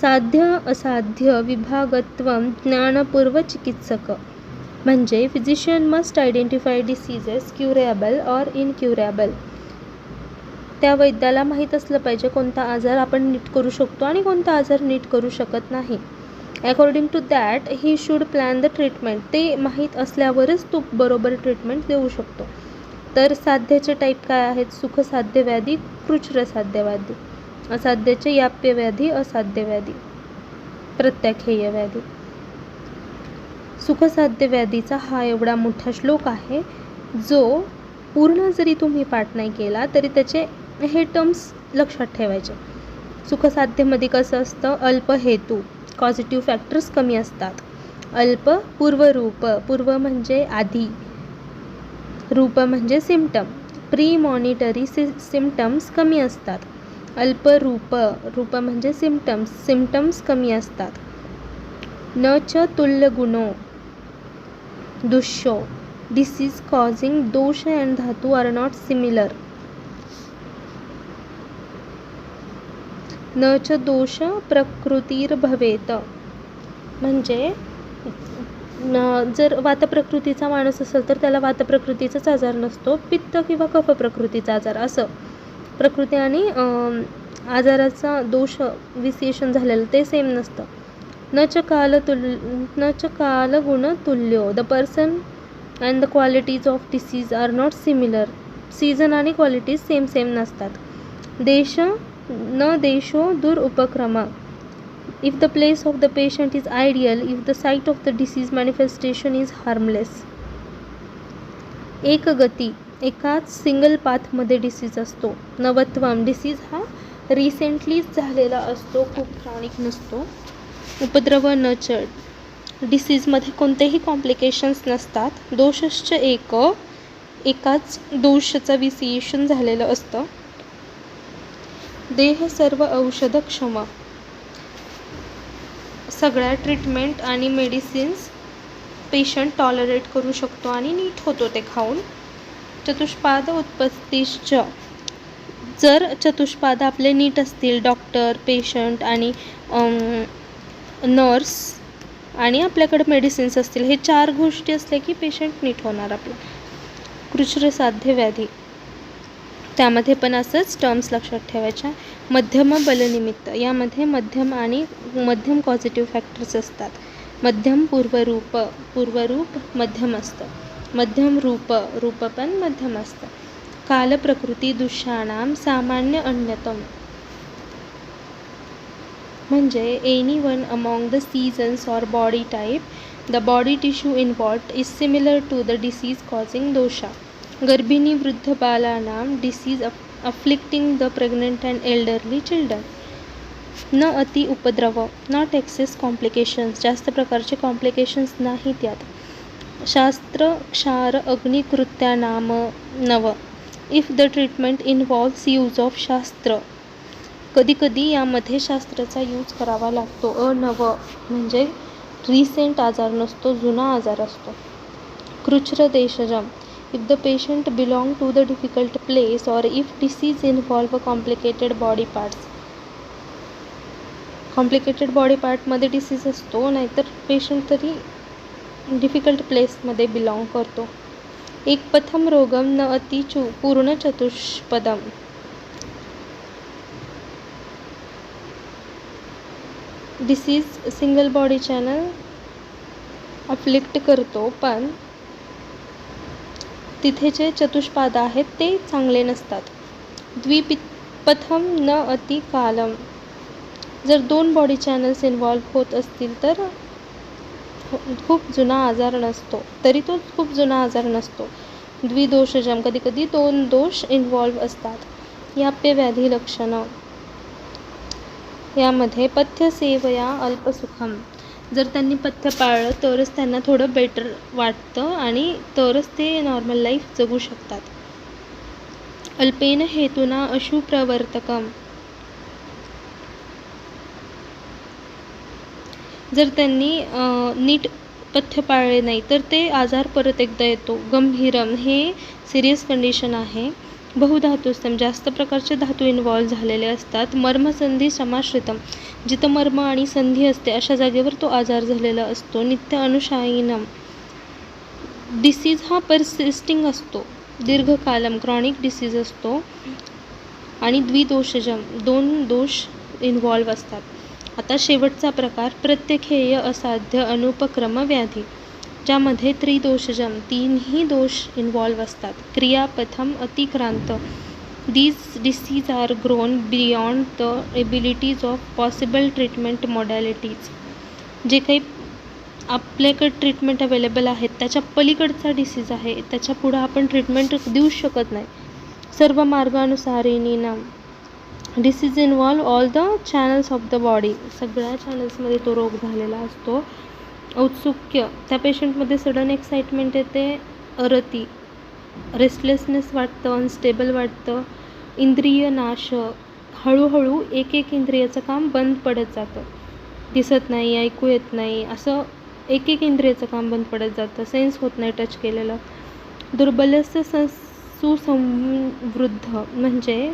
साध्य असाध्य विभागत्वम ज्ञानपूर्वचिकित्सक म्हणजे physician must identify diseases curable or incurable. त्या वैद्याला माहीत असलं पाहिजे कोणता आजार आपण नीट करू शकतो आणि कोणता आजार नीट करू शकत नाही. According to that he should plan the treatment. ते माहीत असल्यावरच तो बरोबर ट्रीटमेंट देऊ शकतो. तर साध्याचे टाईप काय आहेत? सुखसाध्य व्याधी, कृच्छ्रसाध्य व्याधी. असाध्याचे याप्य व्याधी, असाध्य व्याधी, प्रत्याख्येय व्याधी. सुखसाध्य व्याधीचा हा एवढा मोठा श्लोक आहे जो पूर्ण जरी तुम्ही पाठ नाही केला तरी त्याचे हे टर्म्स लक्षात ठेवायचे. सुखसाध्यमध्ये कसं असतं? अल्प हेतू, पॉझिटिव्ह फॅक्टर्स कमी असतात. अल्प पूर्वरूप, पूर्व म्हणजे आधी, रूप म्हणजे सिम्पटम, प्री मॉनिटरी सिम्पटम्स कमी असतात. अल्प रूप, रूप म्हणजे सिम्पटम्स, सिम्पटम्स कमी असतात. न च तुल्य गुणो दुष्यो, डिसीज कॉझिंग दोष अँड धातू आर नॉट सिमिलर. न च दोष प्रकृतीर्भवेत म्हणजे जर वातप्रकृतीचा माणूस असेल तर त्याला वातप्रकृतीचाच आजार नसतो, पित्त किंवा कफ प्रकृतीचा आजार असं. प्रकृती आणि आजाराचा दोष विशेषण झालेलं ते सेम नसतं. न च काल गुण तुल्यो, the person and the qualities of disease are not similar. Season आणि क्वालिटीज सेम नसतात. देश न देशो दुरुपक्रम, if the place of the patient is ideal, if the site of the disease manifestation is harmless. एक गती, एकाच सिंगल पाथमध्ये डिसीज असतो. नवत्वम, disease हा रिसेंटलीच झालेला असतो, खूप क्रॉनिक नसतो. उपद्रव न च, डिसीजमध्ये कोणतेही कॉम्प्लिकेशन्स नसतात. दोषश्च एक, एकाच दोषाचं विशेषण झालेलं असतं. देह सर्व औषधक्षम, सगळ्या ट्रीटमेंट आणि मेडिसिन्स पेशंट टॉलरेट करू शकतो आणि नीट होतो ते खाऊन. चतुष्पाद उत्पत्तीश्च, जर चतुष्पाद आपले नीट असतील, डॉक्टर, पेशंट आणि नर्स आणि आपल्याकडे मेडिसिन्स असतील, हे 4 गोष्टी असल्या की पेशंट नीट होणार आपला. कृच्छ्रसाध्य व्याधी, त्यामध्ये पण असंच टर्म्स लक्षात ठेवायच्या. मध्यम बलनिमित्त, यामध्ये मध्यम आणि मध्यम पॉझिटिव्ह फॅक्टर्स असतात. मध्यम पूर्वरूप, पूर्वरूप मध्यम असतं. मध्यम रूप, रूप पण मध्यम असतं. कालप्रकृती दुष्याणाम सामान्य अन्यतम म्हणजे any one among the seasons or body type, the body tissue involved is similar to the disease causing dosha. गर्भिणी वृद्ध बालानाम disease afflicting the pregnant and elderly children. न अति उपद्रव, नॉट एक्सेस कॉम्प्लिकेशन्स, जास्त प्रकारचे कॉम्प्लिकेशन्स नाही त्यात. शास्त्र क्षार अग्निकृत्यानाम नव, if the treatment involves use of शास्त्र, कधीकधी यामध्ये शास्त्राचा यूज करावा लागतो. अनव म्हणजे रिसेंट आजार नसतो, जुना आजार असतो. कृच्छ्र देशजम, if the patient belong to the difficult place or if disease involve a complicated body parts. Complicated body पार्टमध्ये डिसीज असतो, नाहीतर पेशंट तरी डिफिकल्ट प्लेसमध्ये बिलॉंग करतो. एक प्रथम रोगम न अतिचू पूर्ण चतुष्पदम, disease single body channel afflict करतो, पण तिथे जे चतुष्पाद आहेत ते चांगले नसतात. द्विपथम न अति कालम, जर 2 बॉडी चॅनल्स इन्व्हॉल्व होत असतील तर खूप जुना आजार नसतो, तरी तो खूप जुना आजार नसतो. द्विदोषजम, कधीकधी 2 दोष इन्व्हॉल्व असतात. याप्य व्याधी लक्षणं, यामध्ये पथ्य सेवया अल्पसुखम, जर त्यांनी पथ्य पाळलं तरच त्यांना थोडं बेटर वाटतं आणि तरच ते नॉर्मल लाईफ जगू शकतात. अल्पेन हेतुना अशुप्रवर्तकम, जर त्यांनी नीट पथ्य पाळले नाही तर ते आजार परत एकदा येतो. गंभीरम, हे सिरियस कंडिशन आहे. बहुधातुस्तम जास्त प्रकारचे धातू इन्व्हॉल्व झालेले असतात. मर्मसंधी समाश्रितम जिथं मर्म आणि संधी असते अशा जागेवर तो आजार झालेला असतो. नित्य अनुशायीनम डिसीज हा परसिस्टिंग असतो, दीर्घकालम क्रॉनिक डिसीज असतो. आणि द्विदोषजम 2 दोष इन्व्हॉल्व असतात. आता शेवटचा प्रकार प्रत्यखेय असाध्य अनुपक्रम व्याधी, ज्यामध्ये त्रिदोषजम 3ही दोष इन्व्हॉल्व असतात. क्रियापथम अतिक्रांत these disease are grown beyond the abilities of possible treatment modalities. जे काही आपल्याकडे ट्रीटमेंट अवेलेबल आहेत त्याच्या पलीकडचा डिसीज आहे, त्याच्या पुढं आपण ट्रीटमेंट देऊ शकत नाही. सर्व मार्गानुसारिणीना disease involve all the channels of the body, सगळ्या चॅनल्समध्ये तो रोग झालेला असतो. औत्सुक्य त्या पेशंटमध्ये सडन एक्साइटमेंट येते, अरती रेस्टलेसनेस वाटतं, अनस्टेबल वाटतं. इंद्रिय नाश हळूहळू एक एक इंद्रियाचं काम बंद पडत जातं, दिसत नाही, ऐकू येत नाही, असं एक एक इंद्रियाचं काम बंद पडत जातं, सेन्स होत नाही टच केलेलं. दुर्बलस्य सुसंवृद्ध म्हणजे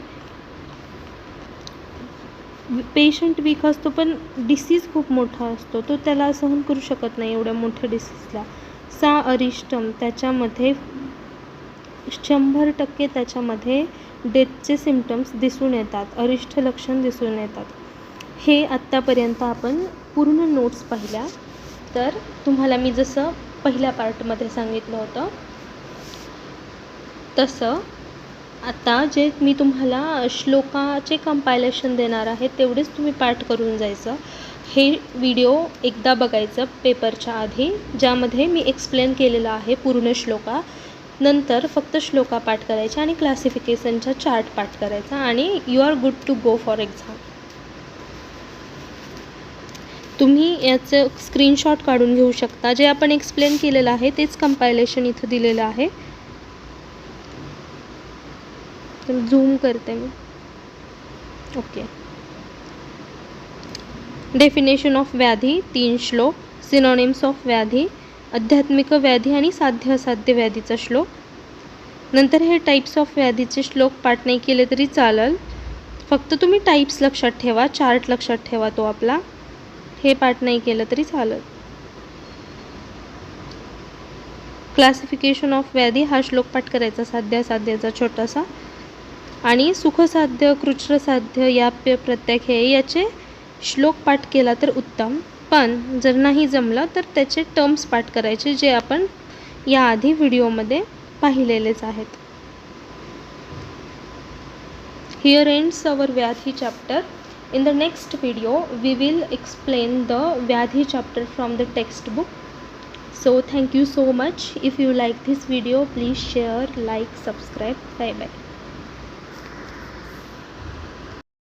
पेशंट वीक असतो पण डिसीज खूप मोठा असतो, तो त्याला सहन करू शकत नाही एवढ्या मोठ्या डिसीजला. सा अरिष्टम त्याच्यामध्ये 100% त्याच्यामध्ये डेथचे सिम्पटम्स दिसून येतात, अरिष्ट लक्षण दिसून येतात. हे आत्तापर्यंत आपण पूर्ण नोट्स पाहिल्या. तर तुम्हाला मी जसं पहिल्या पार्टमध्ये सांगितलं होतं तसं आता जे मी तुम्हाला श्लोकाचे कंपायलेशन देणार आहे तेवढेच तुम्ही पाठ करून जायचं. हे व्हिडिओ एकदा बघायचं पेपरच्या आधी, ज्यामध्ये मी एक्सप्लेन केलेलं आहे पूर्ण श्लोका. नंतर फक्त श्लोका पाठ करायचे आणि क्लासिफिकेशनचा चार्ट पाठ करायचा आणि you are good to go for exam. तुम्ही याचं स्क्रीनशॉट काढून घेऊ शकता. जे आपण एक्सप्लेन केलेलं आहे तेच कंपायलेशन इथं दिलेलं आहे. झूम करते मी. ओके. डेफिनेशन ऑफ व्याधी 3 श्लोक. सिनोनिम्स ऑफ व्याधी, आध्यात्मिक व्याधी आणि साध्य असाध्य व्याधीचा श्लोक. नंतर हे टाईप्स ऑफ व्याधीचे श्लोक पाठ नाही केले तरी चालेल, फक्त तुम्ही टाईप्स लक्षात ठेवा, चार्ट लक्षात ठेवा तो आपला. हे पाठ नाही केलं तरी चालेल. क्लासिफिकेशन ऑफ व्याधी हा श्लोक पाठ करायचा, साध्य असाध्याचा छोटासा. आणि सुखसाध्य कृच्छ्रसाध्य या प्रत्यखेय याचे श्लोक पाठ केला तर उत्तम, पण जर नाही जमलं तर त्याचे टर्म्स पाठ करायचे जे आपण याआधी व्हिडिओमध्ये पाहिलेलेच आहेत. Here ends our Vyadhi chapter. In the next video we will explain the Vyadhi chapter from the textbook. So thank you so much. If you like this video, please share, like, subscribe. Bye bye.